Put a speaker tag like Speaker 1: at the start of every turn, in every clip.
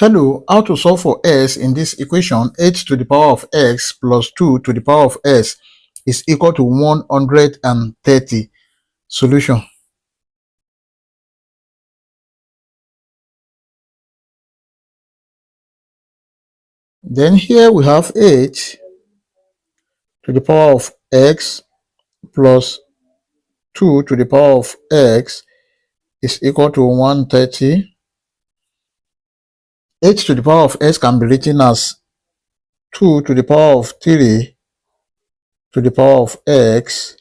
Speaker 1: Hello, how to solve for s in this equation 8 to the power of x plus 2 to the power of s is equal to 130. Solution. Then here we have 8 to the power of x plus 2 to the power of x is equal to 130. 8 to the power of x can be written as 2 to the power of 3 to the power of x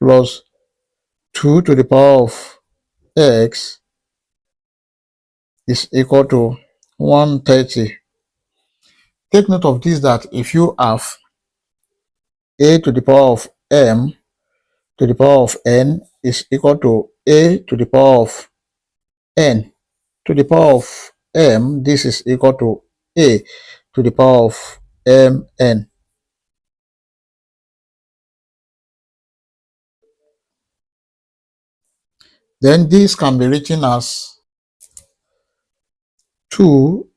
Speaker 1: plus 2 to the power of x is equal to 130. Take note of this, that if you have a to the power of m to the power of n is equal to a to the power of n to the power of m, this is equal to a to the power of mn. Then this can be written as 2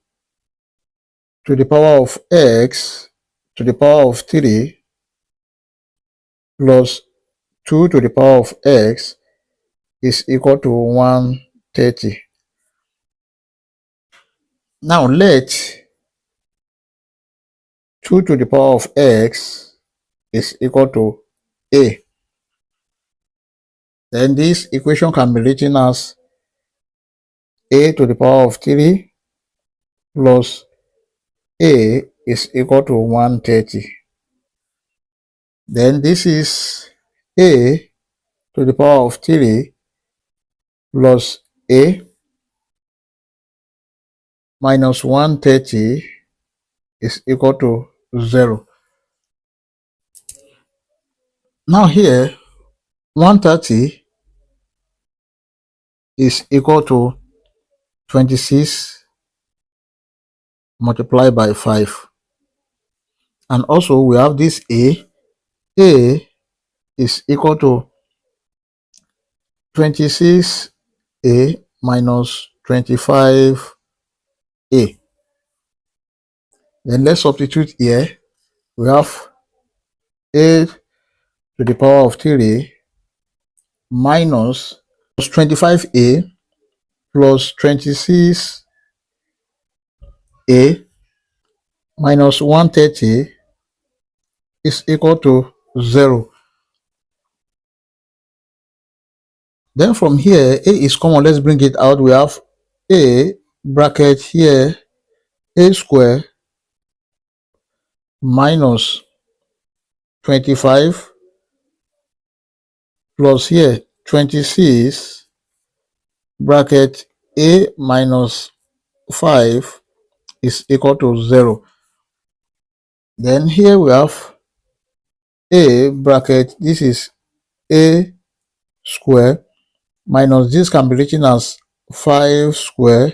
Speaker 1: to the power of x to the power of 3 plus 2 to the power of x is equal to 130. Now let 2 to the power of x is equal to a. Then this equation can be written as a to the power of 3 plus a is equal to 130. Then this is a to the power of 3 plus a minus 130 is equal to 0. Now here 130 is equal to 26 multiplied by 5. And also we have this a is equal to 26a minus 25a. Then let's substitute here. We have a to the power of 3 minus 25a plus 26a minus 130 is equal to 0. Then from here, a is common. Let's bring it out. We have a bracket here, a square minus 25 plus here 26 bracket a minus 5 is equal to 0. Then here we have a bracket, this is a square minus this can be written as 5 square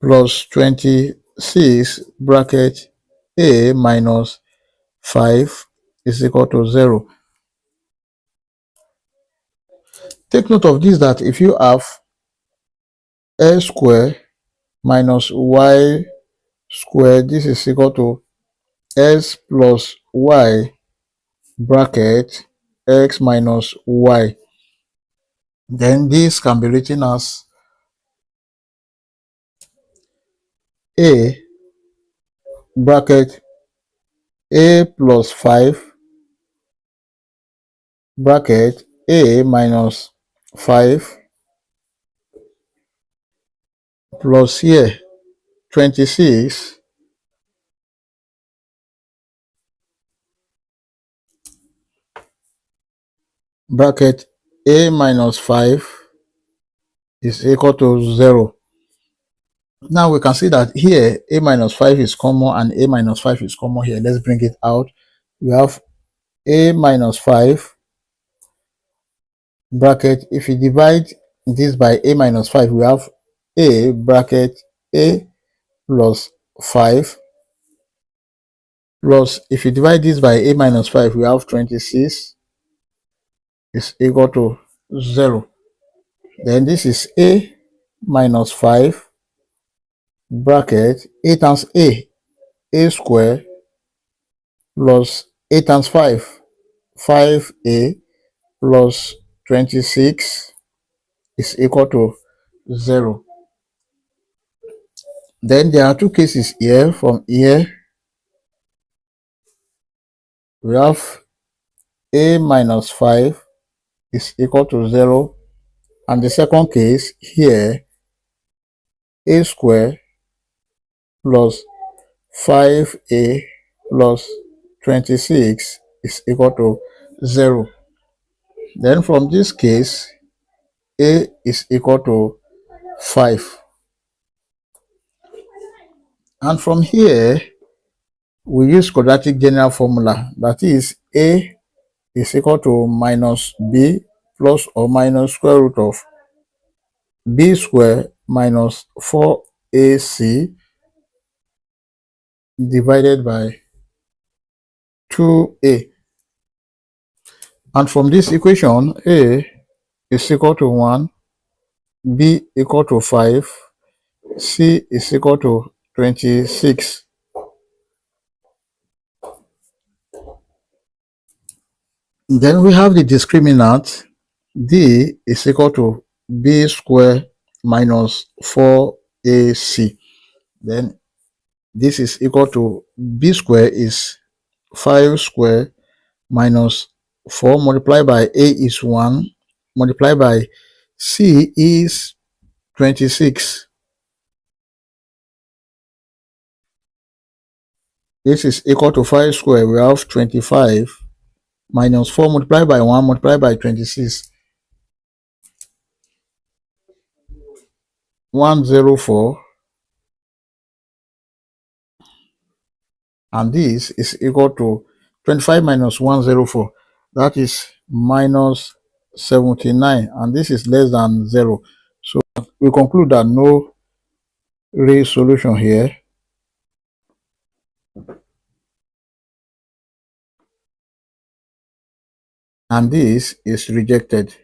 Speaker 1: plus 26 bracket a minus 5 is equal to 0. Take note of this, that if you have x square minus y square, this is equal to x plus y bracket x minus y. Then this can be written as a bracket a plus 5 bracket a minus 5 plus here 26 bracket a minus 5 is equal to 0. Now we can see that here a minus 5 is common and a minus 5 is common here. Let's bring it out. We have a minus 5 bracket, if you divide this by a minus 5, we have a bracket a plus 5 plus, if you divide this by a minus 5, we have 26 is equal to 0. Then this is a minus 5 bracket a times a square plus a times 5, 5a plus 26 is equal to 0. Then there are two cases here. From here, we have a minus 5 is equal to 0. And the second case here, a square plus 5a plus 26 is equal to 0. Then from this case, a is equal to 5. And from here, we use quadratic general formula, that is a is equal to minus b plus or minus square root of b square minus 4ac divided by 2a. And from this equation, a is equal to 1, b equal to 5, c is equal to 26. Then we have the discriminant. D is equal to b square minus 4ac. Then this is equal to b square is 5 square minus 4 multiplied by a is 1 multiplied by c is 26. This is equal to 5 square. We have 25 minus 4 multiplied by 1 multiplied by 26. 104. And this is equal to 25 minus 104. That is minus 79. And this is less than 0. So we conclude that no real solution here. And this is rejected.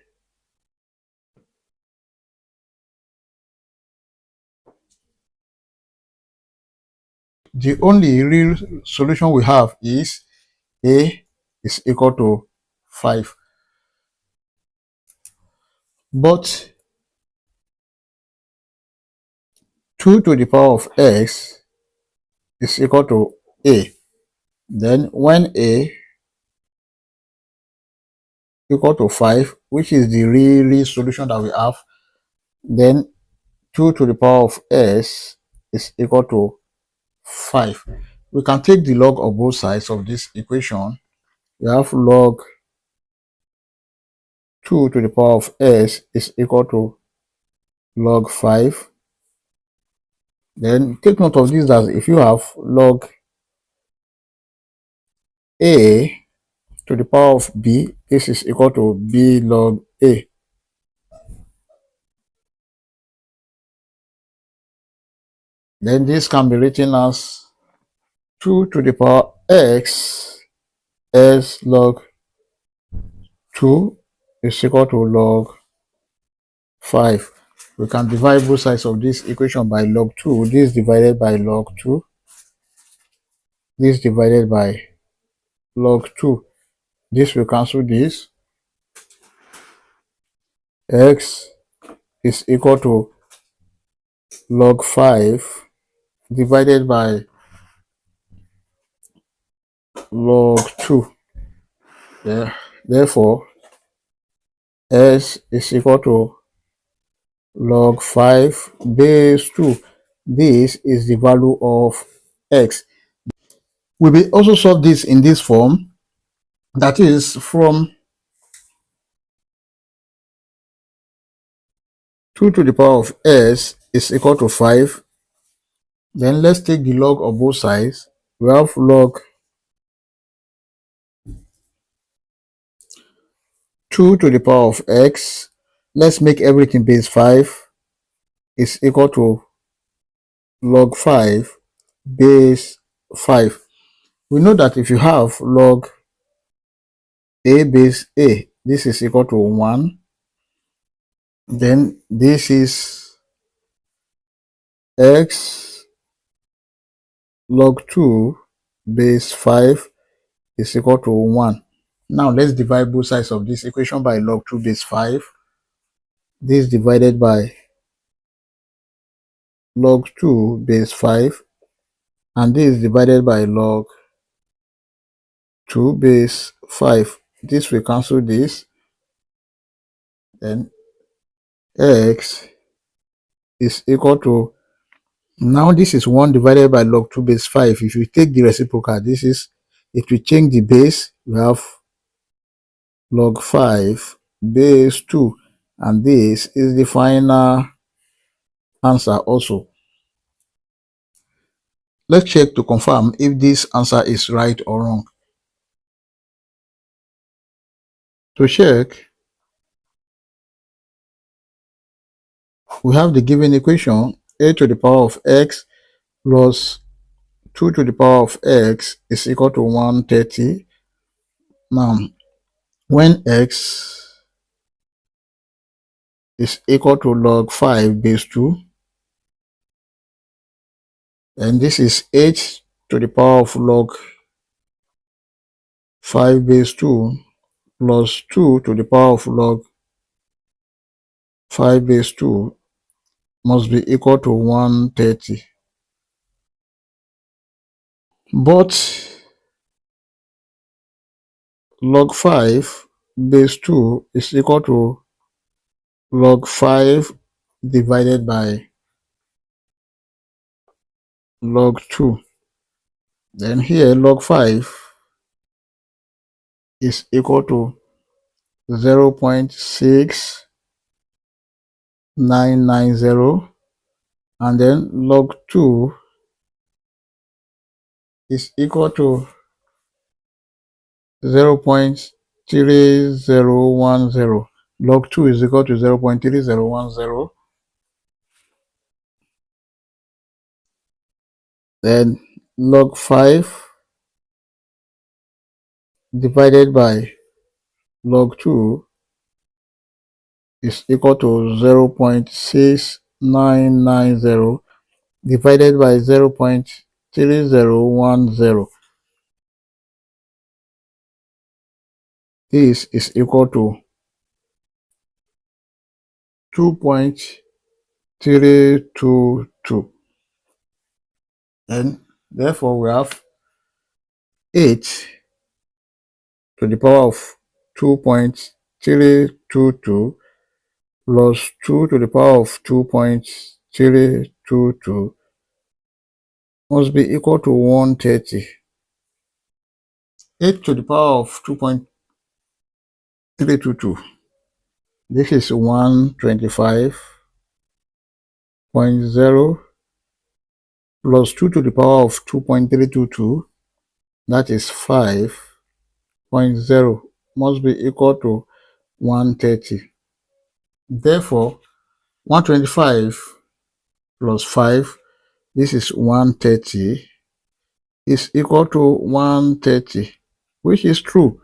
Speaker 1: The only real solution we have is a is equal to 5. But 2 to the power of x is equal to a. Then when a equal to 5, which is the real solution that we have, then 2 to the power of s is equal to 5. We can take the log of both sides of this equation. We have log 2 to the power of s is equal to log 5. Then take note of this, that if you have log a to the power of b, this is equal to b log a. Then this can be written as 2 to the power x s log 2 is equal to log 5. We can divide both sides of this equation by log 2. This divided by log 2. This divided by log 2. This will cancel this. X is equal to log 5 divided by log 2. Therefore, S is equal to log 5 base 2. This is the value of x. We will also solve this in this form, that is from 2 to the power of s is equal to 5. Then let's take the log of both sides. We have log 2 to the power of x. Let's make everything base 5 is equal to log 5 base 5. We know that if you have log a base a, this is equal to 1. Then this is x log 2 base 5 is equal to 1. Now let's divide both sides of this equation by log 2 base 5. This divided by log 2 base 5, and this is divided by log 2 base 5. This will cancel this. Then x is equal to, now this is 1 divided by log 2 base 5. If you take the reciprocal, this is, if we change the base, we have log 5 base 2, and this is the final answer also. Let's check to confirm if this answer is right or wrong. To check, we have the given equation, a to the power of x plus 2 to the power of x is equal to 130. Now, when x is equal to log 5 base 2, and this is 8 to the power of log 5 base 2 plus 2 to the power of log 5 base 2 must be equal to 130. But log 5 base 2 is equal to log 5 divided by log 2. Then here log 5 is equal to 0.6990, and then log 2 is equal to 0.3010. Log 2 is equal to 0.3010. Then log 5 divided by log 2 is equal to 0.6990 divided by 0.3010. This is equal to 2.322. And therefore we have 8 to the power of 2.322 plus 2 to the power of 2.322 must be equal to 130. 8 to the power of 2.322. This is 125.0 plus 2 to the power of 2.322, that is 5.0, must be equal to 130. Therefore, 125 plus 5, this is 130, is equal to 130, which is true.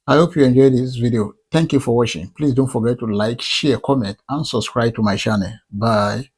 Speaker 1: I hope you enjoyed this video. Thank you for watching. Please don't forget to like, share, comment, and subscribe to my channel. Bye.